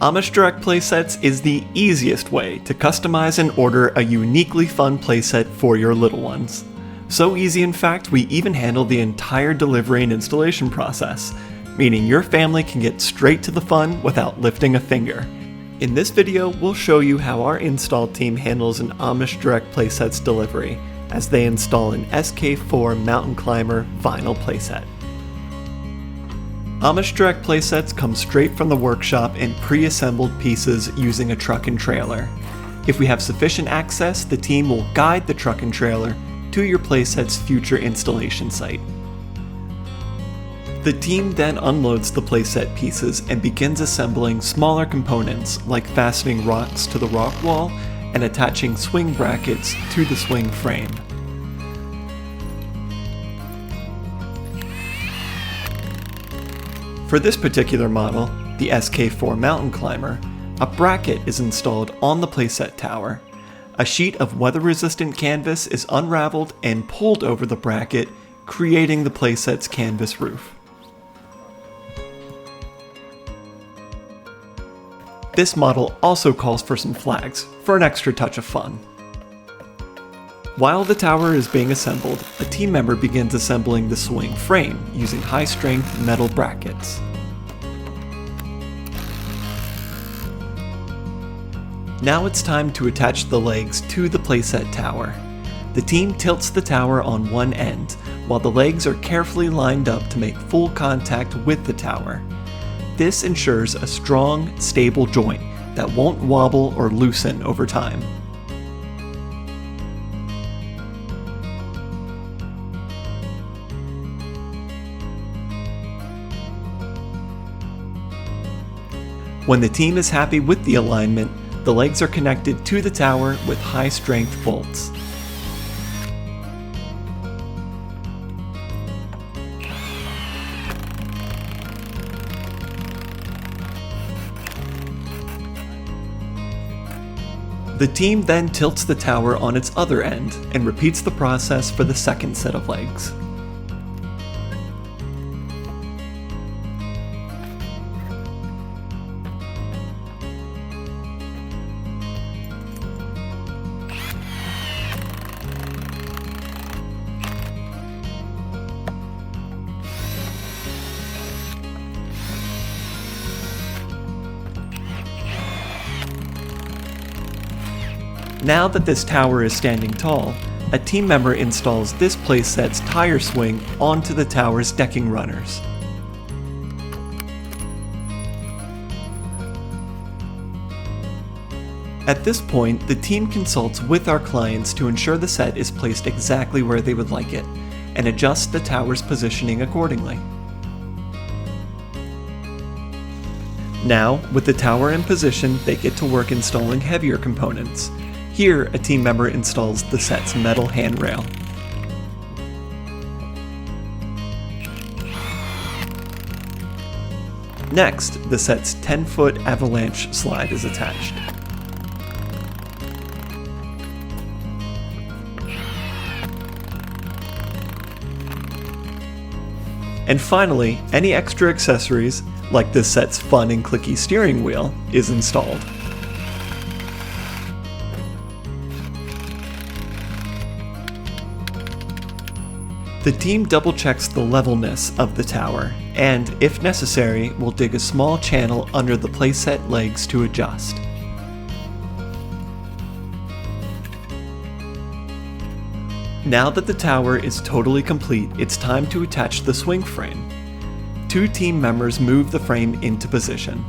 Amish Direct Playsets is the easiest way to customize and order a uniquely fun playset for your little ones. So easy, in fact, we even handle the entire delivery and installation process, meaning your family can get straight to the fun without lifting a finger. In this video, we'll show you how our install team handles an Amish Direct Playsets delivery as they install an SK-4 Mountain Climber vinyl playset. Amish Direct Playsets come straight from the workshop in pre-assembled pieces using a truck and trailer. If we have sufficient access, the team will guide the truck and trailer to your playset's future installation site. The team then unloads the playset pieces and begins assembling smaller components like fastening rocks to the rock wall and attaching swing brackets to the swing frame. For this particular model, the SK-4 Mountain Climber, a bracket is installed on the playset tower. A sheet of weather-resistant canvas is unraveled and pulled over the bracket, creating the playset's canvas roof. This model also calls for some flags, for an extra touch of fun. While the tower is being assembled, a team member begins assembling the swing frame using high-strength metal brackets. Now it's time to attach the legs to the playset tower. The team tilts the tower on one end, while the legs are carefully lined up to make full contact with the tower. This ensures a strong, stable joint that won't wobble or loosen over time. When the team is happy with the alignment, the legs are connected to the tower with high-strength bolts. The team then tilts the tower on its other end and repeats the process for the second set of legs. Now that this tower is standing tall, a team member installs this playset's tire swing onto the tower's decking runners. At this point, the team consults with our clients to ensure the set is placed exactly where they would like it, and adjusts the tower's positioning accordingly. Now, with the tower in position, they get to work installing heavier components. Here, a team member installs the set's metal handrail. Next, the set's 10-foot avalanche slide is attached. And finally, any extra accessories, like this set's fun and clicky steering wheel, is installed. The team double-checks the levelness of the tower, and, if necessary, will dig a small channel under the playset legs to adjust. Now that the tower is totally complete, it's time to attach the swing frame. Two team members move the frame into position.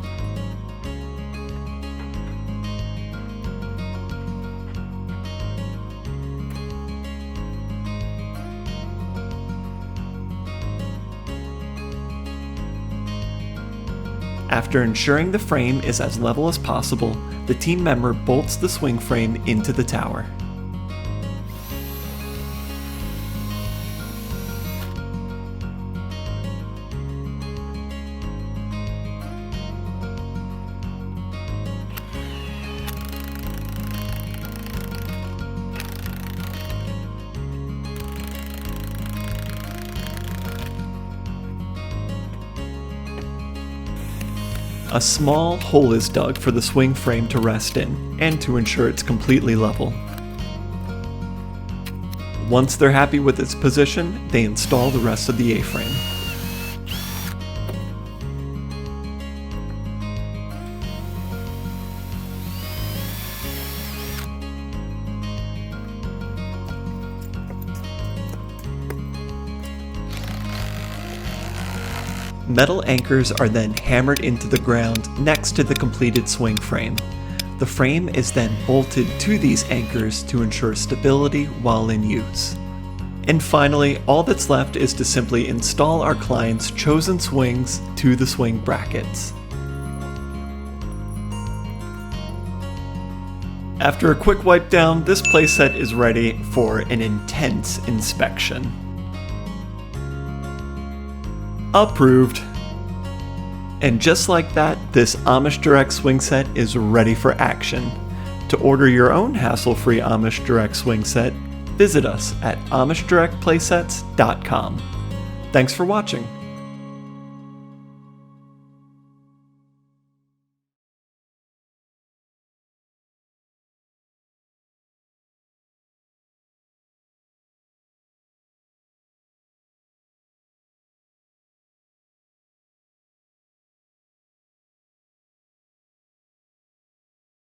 After ensuring the frame is as level as possible, the team member bolts the swing frame into the tower. A small hole is dug for the swing frame to rest in, and to ensure it's completely level. Once they're happy with its position, they install the rest of the A-frame. Metal anchors are then hammered into the ground next to the completed swing frame. The frame is then bolted to these anchors to ensure stability while in use. And finally, all that's left is to simply install our client's chosen swings to the swing brackets. After a quick wipe down, this playset is ready for an intense inspection. Approved. And just like that, this Amish Direct swing set is ready for action. To order your own hassle-free Amish Direct swing set, visit us at AmishDirectPlaysets.com. Thanks for watching.